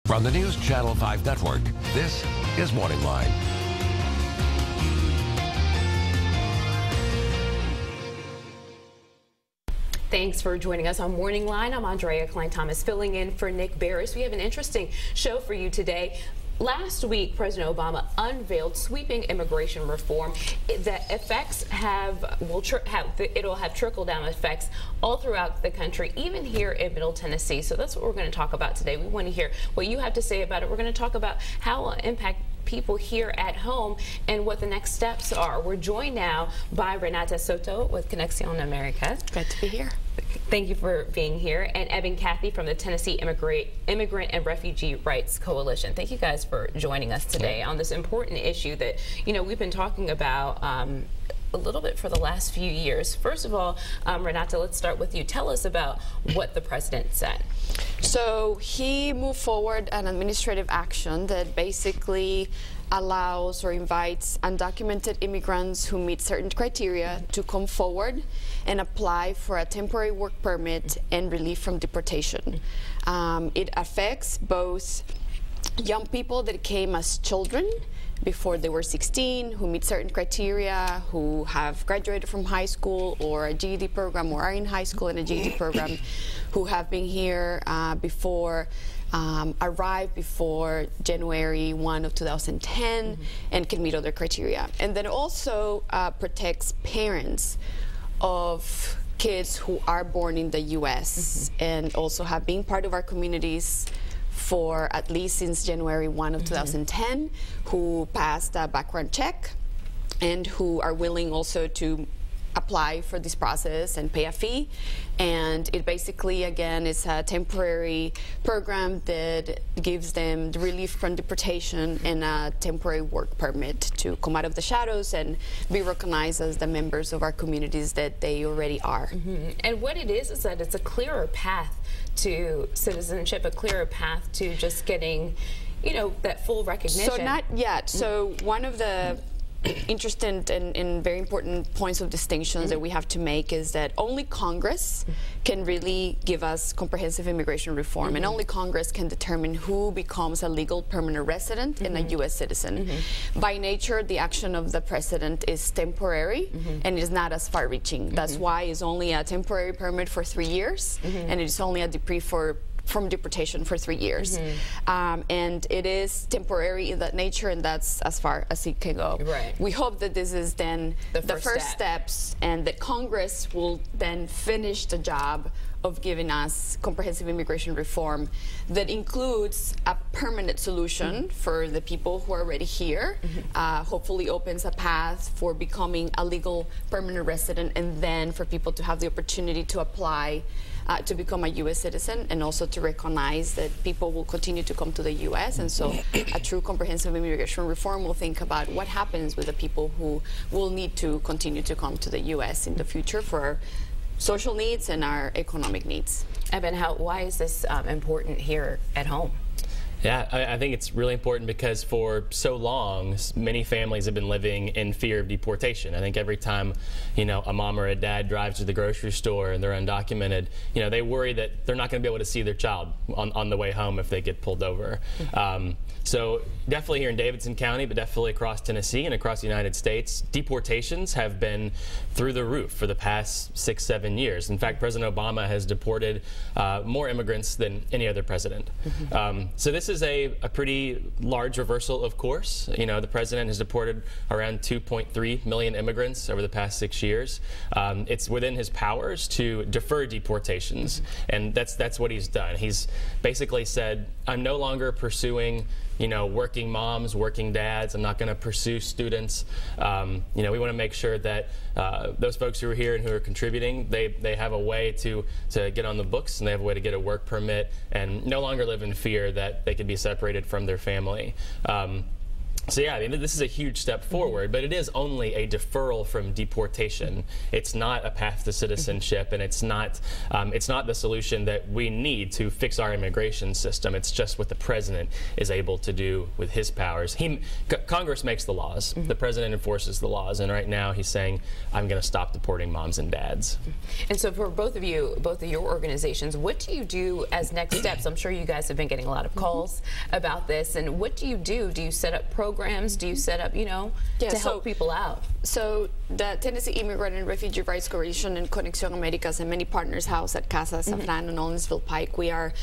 From the News Channel 5 Network, this is MorningLine. Thanks for joining us on MorningLine. I'm Aundrea Cline-Thomas filling in for Nick Barris. We have an interesting show for you today. Last week, President Obama unveiled sweeping immigration reform. The effects it'll have trickle-down effects all throughout the country, even here in Middle Tennessee. So that's what we're going to talk about today. We want to hear what you have to say about it. We're going to talk about how it will impact people here at home and what the next steps are. We're joined now by Renata Soto with Conexión America. Good to be here. Thank you for being here. And Evan Cathy from the Tennessee Immigrant and Refugee Rights Coalition. Thank you guys for joining us today on this important issue that, we've been talking about a little bit for the last few years. First of all, Renata, let's start with you. Tell us about what the president said. So he moved forward an administrative action that basically allows or invites undocumented immigrants who meet certain criteria to come forward and apply for a temporary work permit and relief from deportation. It affects both young people that came as children before they were 16, who meet certain criteria, who have graduated from high school or a GED program or are in high school in a GED program, who have been here arrived before January 1 of 2010 and can meet other criteria. And then also protects parents of kids who are born in the U.S. and also have been part of our communities for at least since January 1 of 2010, who passed a background check and who are willing also to apply for this process and pay a fee. And it basically, again, is a temporary program that gives them the relief from deportation and a temporary work permit to come out of the shadows and be recognized as the members of our communities that they already are. And what it is that it's a clearer path to citizenship, a clearer path to just getting, that full recognition. So not yet. So one of the interesting and very important points of distinctions that we have to make is that only Congress can really give us comprehensive immigration reform, and only Congress can determine who becomes a legal permanent resident and a U.S. citizen. By nature, the action of the president is temporary and is not as far-reaching. That's why it's only a temporary permit for 3 years, and it's only a decree from deportation for 3 years. And it is temporary in that nature, and that's as far as it can go. Right. We hope that this is then the first steps, and that Congress will then finish the job of giving us comprehensive immigration reform that includes a permanent solution for the people who are already here, hopefully opens a path for becoming a legal permanent resident, and then for people to have the opportunity to apply to become a U.S. citizen, and also to recognize that people will continue to come to the U.S. And so a true comprehensive immigration reform will think about what happens with the people who will need to continue to come to the U.S. in the future for our social needs and our economic needs. Evan, why is this important here at home? Yeah, I think it's really important because for so long, many families have been living in fear of deportation. I think every time, a mom or a dad drives to the grocery store and they're undocumented, they worry that they're not going to be able to see their child on the way home if they get pulled over. So definitely here in Davidson County, but definitely across Tennessee and across the United States, deportations have been through the roof for the past 6-7 years. In fact, President Obama has deported more immigrants than any other president. So this is a pretty large reversal, of course. The president has deported around 2.3 million immigrants over the past 6 years. It's within his powers to defer deportations, and that's what he's done. He's basically said, I'm no longer pursuing working moms, working dads. I'm not going to pursue students. We want to make sure that those folks who are here and who are contributing, they have a way to get on the books, and they have a way to get a work permit and no longer live in fear that they could be separated from their family. So yeah, I mean, this is a huge step forward, but it is only a deferral from deportation. It's not a path to citizenship, and it's not the solution that we need to fix our immigration system. It's just what the president is able to do with his powers. Congress makes the laws. The president enforces the laws, and right now he's saying, I'm going to stop deporting moms and dads. And so for both of you, both of your organizations, what do you do as next steps? I'm sure you guys have been getting a lot of calls about this, and what do you do? Do you set up programs? Do you set up, to help people out? So the Tennessee Immigrant and Refugee Rights Coalition and Conexión Américas and many partners housed at Casa Safran and Ollinsville Pike, we are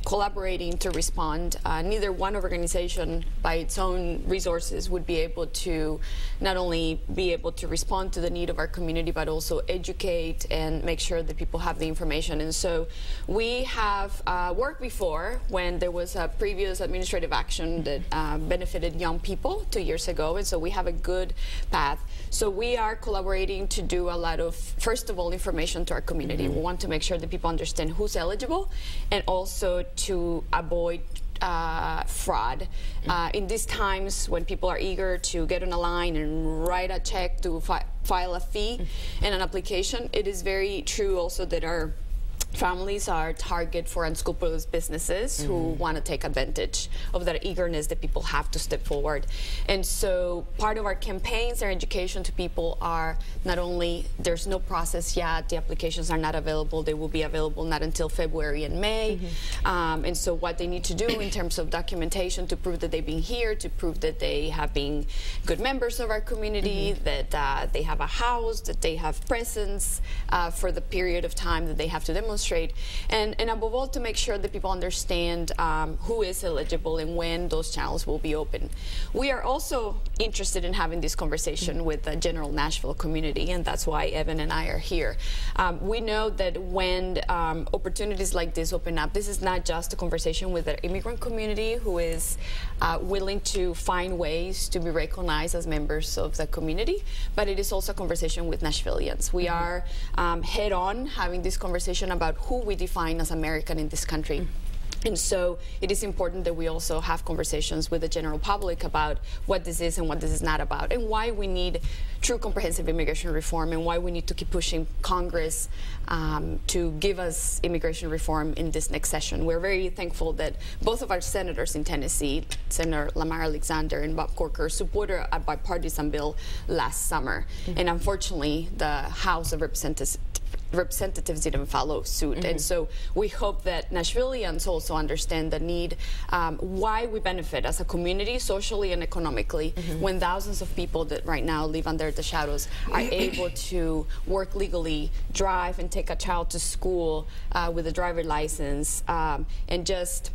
collaborating to respond. Neither one organization by its own resources would be able to not only be able to respond to the need of our community, but also educate and make sure that people have the information. And so we have worked before when there was a previous administrative action that benefited young people 2 years ago, and so we have a good path. So we are collaborating to do a lot of, first of all, information to our community. We want to make sure that people understand who's eligible, and also to avoid fraud. In these times when people are eager to get on a line and write a check to file a fee and an application, it is very true also that our families are target for unscrupulous businesses who want to take advantage of that eagerness that people have to step forward. And so part of our campaigns, our education to people are not only there's no process yet, the applications are not available, they will be available not until February and May. And so what they need to do in terms of documentation to prove that they've been here, to prove that they have been good members of our community, that they have a house, that they have presence for the period of time that they have to demonstrate. And above all, to make sure that people understand who is eligible and when those channels will be open. We are also interested in having this conversation with the general Nashville community, and that's why Evan and I are here. We know that when opportunities like this open up, this is not just a conversation with the immigrant community who is willing to find ways to be recognized as members of the community, but it is also a conversation with Nashvillians. We are head-on having this conversation about who we define as American in this country. And so it is important that we also have conversations with the general public about what this is and what this is not about, and why we need true comprehensive immigration reform, and why we need to keep pushing Congress to give us immigration reform in this next session. We're very thankful that both of our senators in Tennessee, Senator Lamar Alexander and Bob Corker, supported a bipartisan bill last summer. And unfortunately, the House of Representatives didn't follow suit. And so we hope that Nashvillians also understand the need, why we benefit as a community, socially and economically, when thousands of people that right now live under the shadows are able to work legally, drive and take a child to school with a driver license, and just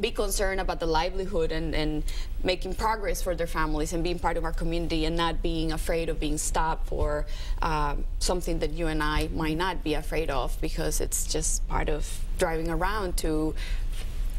be concerned about the livelihood and making progress for their families and being part of our community, and not being afraid of being stopped for something that you and I might not be afraid of, because it's just part of driving around to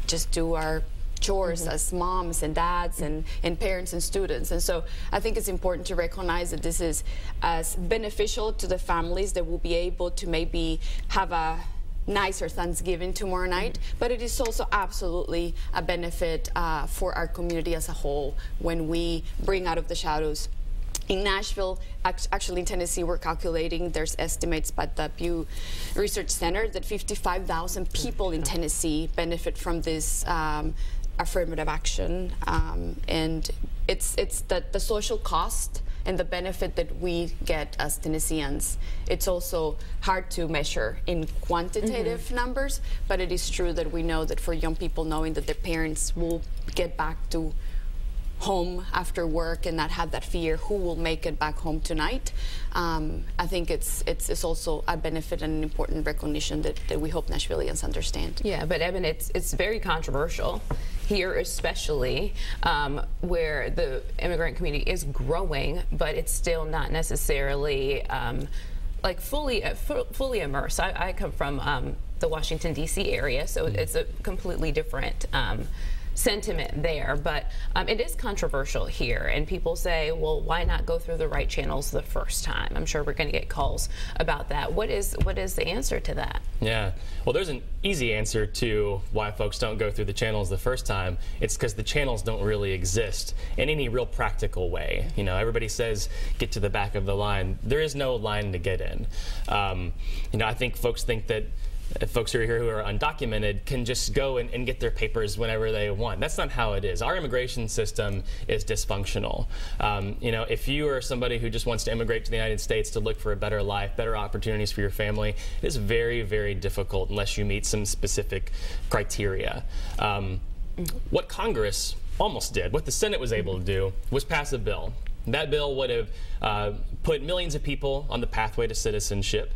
just do our chores as moms and dads and parents and students. And so I think it's important to recognize that this is as beneficial to the families that will be able to maybe have a nicer Thanksgiving tomorrow night, but it is also absolutely a benefit for our community as a whole when we bring out of the shadows. In Nashville, actually in Tennessee, we're calculating, there's estimates by the Pew Research Center that 55,000 people in Tennessee benefit from this affirmative action, and it's the social cost and the benefit that we get as Tennesseans. It's also hard to measure in quantitative numbers, but it is true that we know that for young people, knowing that their parents will get back to home after work and not have that fear, who will make it back home tonight, I think it's also a benefit and an important recognition that we hope Nashvillians understand. Yeah, but Evan, it's very controversial here, especially where the immigrant community is growing, but it's still not necessarily like fully immersed. I come from the Washington, D.C. area, so it's a completely different sentiment there, but it is controversial here, and people say, well, why not go through the right channels the first time? I'm sure we're going to get calls about that. What is the answer to that? Yeah, well, there's an easy answer to why folks don't go through the channels the first time. It's because the channels don't really exist in any real practical way. You know, everybody says get to the back of the line. There is no line to get in. You know, I think folks think that folks who are here who are undocumented can just go and get their papers whenever they want. That's not how it is. Our immigration system is dysfunctional. You know, if you are somebody who just wants to immigrate to the United States to look for a better life, better opportunities for your family, it is very, very difficult unless you meet some specific criteria. What Congress almost did, what the Senate was able to do, was pass a bill. That bill would have put millions of people on the pathway to citizenship.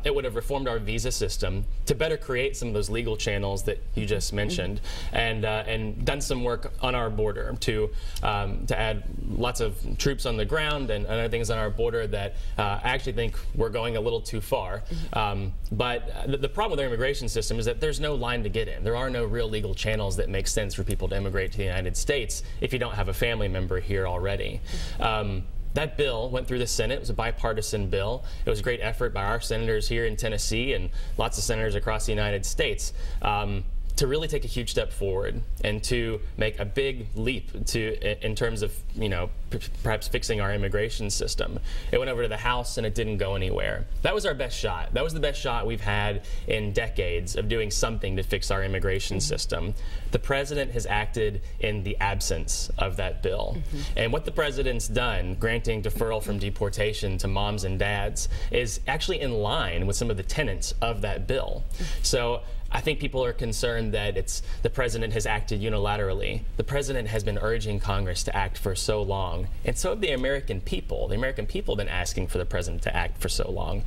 It would have reformed our visa system to better create some of those legal channels that you just mentioned, and done some work on our border to add lots of troops on the ground and other things on our border that I actually think we're going a little too far. But the problem with our immigration system is that there's no line to get in. There are no real legal channels that make sense for people to immigrate to the United States if you don't have a family member here already. That bill went through the Senate. It was a bipartisan bill. It was a great effort by our senators here in Tennessee and lots of senators across the United States to really take a huge step forward and to make a big leap in terms of, you know, perhaps fixing our immigration system. It went over to the House and it didn't go anywhere. That was our best shot. That was the best shot we've had in decades of doing something to fix our immigration system. The president has acted in the absence of that bill. And what the president's done, granting deferral from deportation to moms and dads, is actually in line with some of the tenets of that bill. So I think people are concerned that the president has acted unilaterally. The president has been urging Congress to act for so long, and so have the American people. The American people have been asking for the president to act for so long,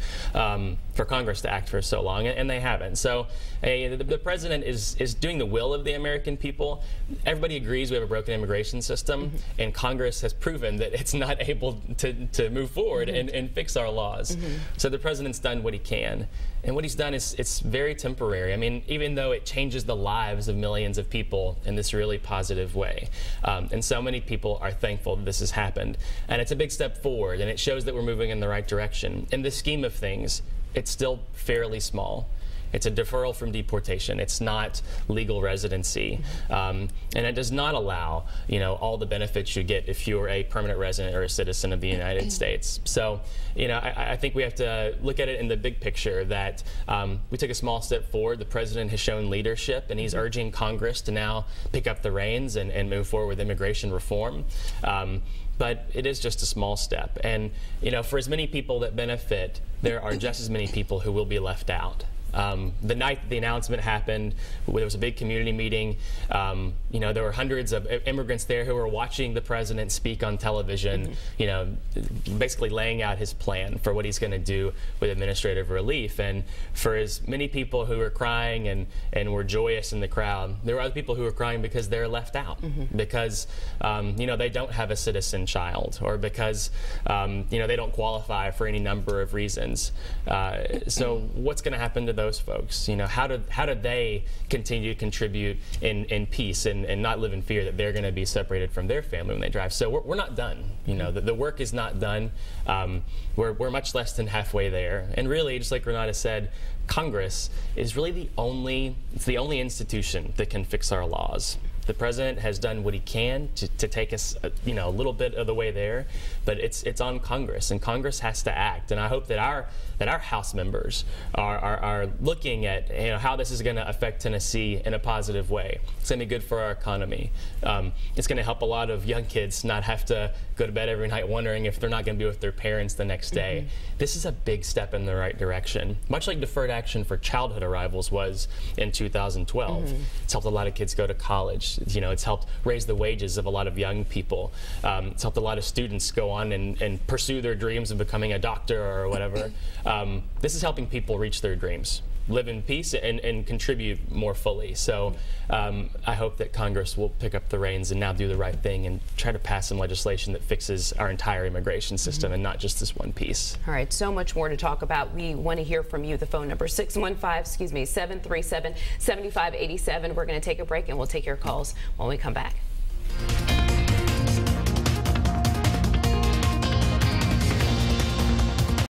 for Congress to act for so long, and they haven't. So the president is doing the will of the American people. Everybody agrees we have a broken immigration system, and Congress has proven that it's not able to move forward and fix our laws. So the president's done what he can. And what he's done is it's very temporary. I mean, even though it changes the lives of millions of people in this really positive way. And so many people are thankful that this has happened. And it's a big step forward, and it shows that we're moving in the right direction. In the scheme of things, it's still fairly small. It's a deferral from deportation. It's not legal residency. And it does not allow, you know, all the benefits you get if you're a permanent resident or a citizen of the United States. So, you know, I think we have to look at it in the big picture that we took a small step forward. The president has shown leadership, and he's urging Congress to now pick up the reins and move forward with immigration reform. But it is just a small step. And, you know, for as many people that benefit, there are just as many people who will be left out. The night the announcement happened, there was a big community meeting. You know, there were hundreds of immigrants there who were watching the president speak on television, you know, basically laying out his plan for what he's going to do with administrative relief. And for as many people who were crying and were joyous in the crowd, there were other people who were crying because they're left out, because, you know, they don't have a citizen child, or because, you know, they don't qualify for any number of reasons. So what's going to happen to those folks? You know, how do they continue to contribute in peace and not live in fear that they're going to be separated from their family when they drive? So we're not done. You know, the work is not done. We're much less than halfway there. And really, just like Renata said, Congress is really the only institution that can fix our laws. The president has done what he can to take us, you know, a little bit of the way there, but it's on Congress, and Congress has to act. And I hope that our House members are looking at, you know, how this is going to affect Tennessee in a positive way. It's going to be good for our economy. It's going to help a lot of young kids not have to go to bed every night wondering if they're not going to be with their parents the next day. This is a big step in the right direction, much like deferred action for childhood arrivals was in 2012. It's helped a lot of kids go to college. You know, it's helped raise the wages of a lot of young people. It's helped a lot of students go on and pursue their dreams of becoming a doctor or whatever. This is helping people reach their dreams. live in peace and contribute more fully. So I hope that Congress will pick up the reins and now do the right thing and try to pass some legislation that fixes our entire immigration system and not just this one piece. All right, so much more to talk about. We want to hear from you. The phone number 737-7587. We're going to take a break and we'll take your calls when we come back.